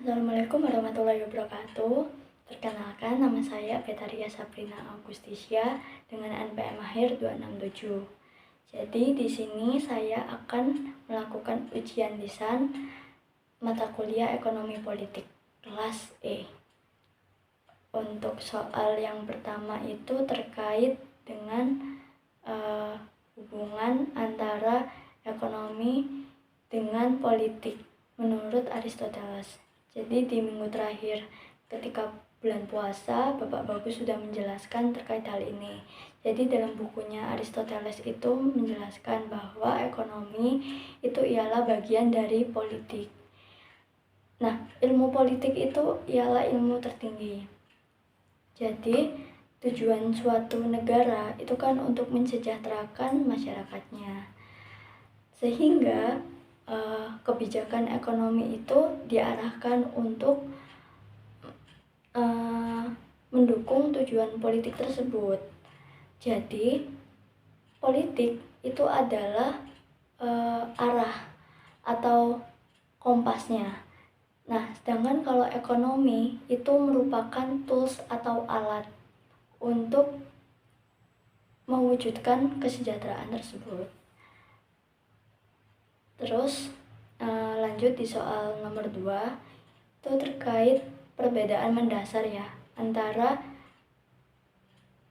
Assalamualaikum warahmatullahi wabarakatuh. Perkenalkan, nama saya Betaria Sabrina Augustisya dengan NPM akhir 267. Jadi di sini saya akan melakukan ujian lisan mata kuliah Ekonomi Politik kelas E. Untuk soal yang pertama itu terkait dengan hubungan antara ekonomi dengan politik menurut Aristoteles. Jadi di minggu terakhir ketika bulan puasa, Bapak Bagus sudah menjelaskan terkait hal ini. Jadi dalam bukunya Aristoteles itu menjelaskan bahwa ekonomi itu ialah bagian dari politik. Nah, ilmu politik itu ialah ilmu tertinggi. Jadi tujuan suatu negara itu kan untuk mensejahterakan masyarakatnya. Sehingga kebijakan ekonomi itu diarahkan untuk mendukung tujuan politik tersebut. Jadi politik itu adalah arah atau kompasnya. Nah, sedangkan kalau ekonomi itu merupakan tools atau alat untuk mewujudkan kesejahteraan tersebut. Terus lanjut di soal nomor 2, itu terkait perbedaan mendasar ya antara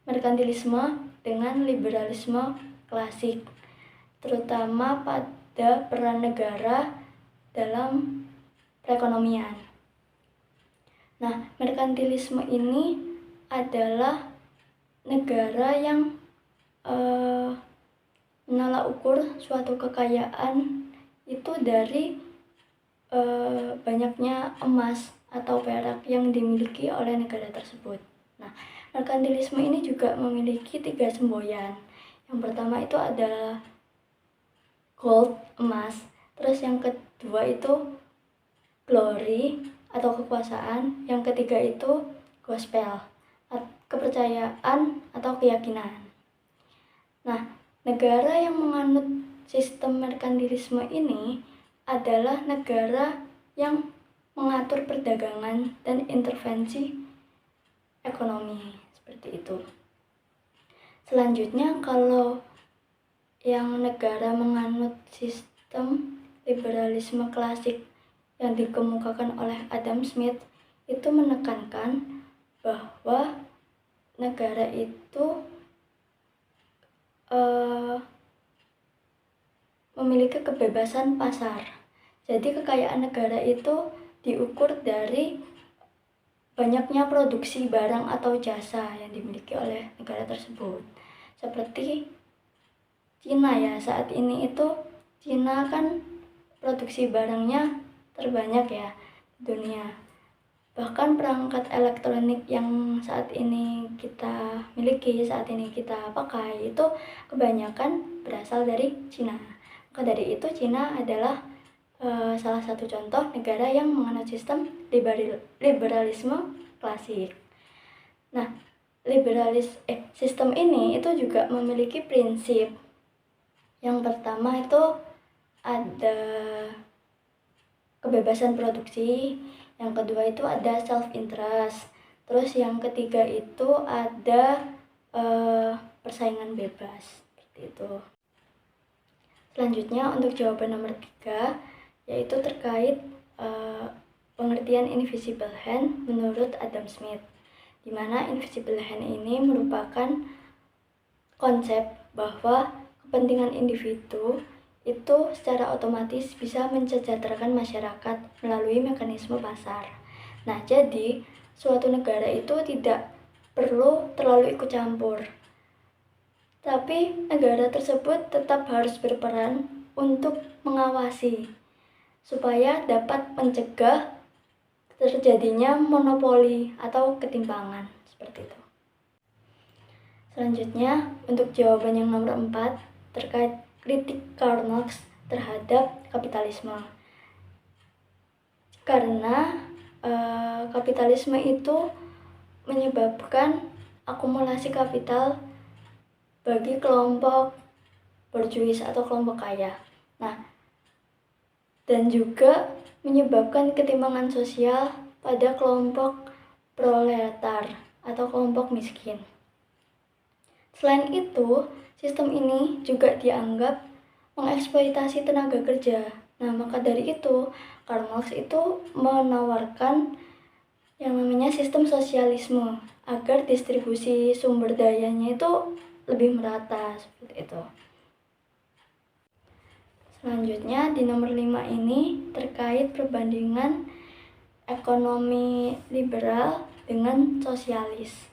merkantilisme dengan liberalisme klasik, terutama pada peran negara dalam perekonomian. Nah, merkantilisme ini adalah negara yang menolak ukur suatu kekayaan itu dari banyaknya emas atau perak yang dimiliki oleh negara tersebut. Nah, merkantilisme ini juga memiliki 3 semboyan. Yang pertama itu adalah gold, emas. Terus yang kedua itu glory atau kekuasaan. Yang ketiga itu gospel, kepercayaan atau keyakinan. Nah, negara yang menganut sistem merkantilisme ini adalah negara yang mengatur perdagangan dan intervensi ekonomi, seperti itu. Selanjutnya, kalau yang negara menganut sistem liberalisme klasik yang dikemukakan oleh Adam Smith itu menekankan bahwa negara itu memiliki kebebasan pasar. Jadi kekayaan negara itu diukur dari banyaknya produksi barang atau jasa yang dimiliki oleh negara tersebut. Seperti Cina ya, saat ini itu Cina kan produksi barangnya terbanyak ya di dunia. Bahkan perangkat elektronik yang saat ini kita miliki, saat ini kita pakai itu kebanyakan berasal dari Cina. Maka dari itu Cina adalah salah satu contoh negara yang menganut sistem liberalisme klasik. Nah, sistem ini itu juga memiliki prinsip. Yang pertama itu ada kebebasan produksi, yang kedua itu ada self interest, terus yang ketiga itu ada persaingan bebas, seperti itu. Selanjutnya untuk jawaban nomor 3, yaitu terkait pengertian invisible hand menurut Adam Smith, di mana invisible hand ini merupakan konsep bahwa kepentingan individu itu secara otomatis bisa mensejahterakan masyarakat melalui mekanisme pasar. Nah, jadi suatu negara itu tidak perlu terlalu ikut campur, tapi negara tersebut tetap harus berperan untuk mengawasi supaya dapat mencegah terjadinya monopoli atau ketimpangan, seperti itu. Selanjutnya untuk jawaban yang nomor 4 terkait kritik Karl Marx terhadap kapitalisme. Karena kapitalisme itu menyebabkan akumulasi kapital bagi kelompok borjuis atau kelompok kaya. Nah, dan juga menyebabkan ketimpangan sosial pada kelompok proletar atau kelompok miskin. Selain itu, sistem ini juga dianggap mengeksploitasi tenaga kerja. Nah, maka dari itu, Karl Marx itu menawarkan yang namanya sistem sosialisme agar distribusi sumber dayanya itu lebih merata seperti itu. Selanjutnya di nomor 5 ini terkait perbandingan ekonomi liberal dengan sosialis.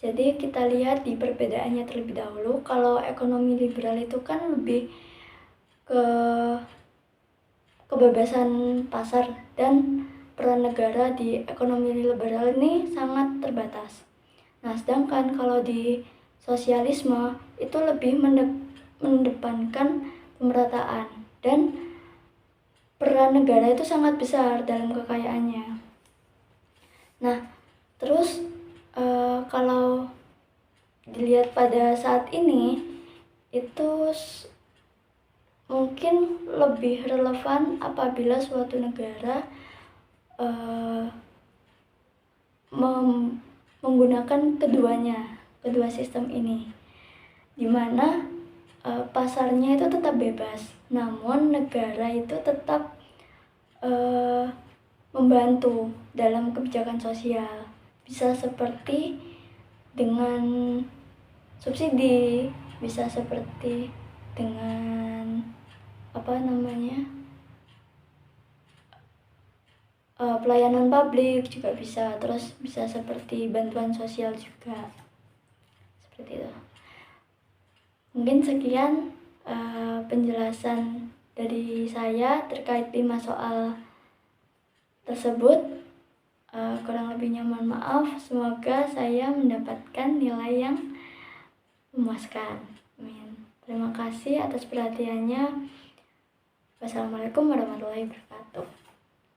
Jadi kita lihat di perbedaannya terlebih dahulu. Kalau ekonomi liberal itu kan lebih ke kebebasan pasar, dan peran negara di ekonomi liberal ini sangat terbatas. Nah, sedangkan kalau di sosialisme itu lebih mendepankan pemerataan, dan peran negara itu sangat besar dalam kekayaannya. Nah, terus kalau dilihat pada saat ini itu mungkin lebih relevan apabila suatu negara menggunakan kedua sistem ini, di mana pasarnya itu tetap bebas, namun negara itu tetap membantu dalam kebijakan sosial, bisa seperti dengan subsidi, bisa seperti dengan pelayanan publik juga bisa, terus bisa seperti bantuan sosial juga, seperti itu. Mungkin sekian penjelasan dari saya terkait 5 soal tersebut. Kurang lebihnya mohon maaf. Semoga saya mendapatkan nilai yang memuaskan. Amin. Terima kasih atas perhatiannya. Wassalamualaikum warahmatullahi wabarakatuh.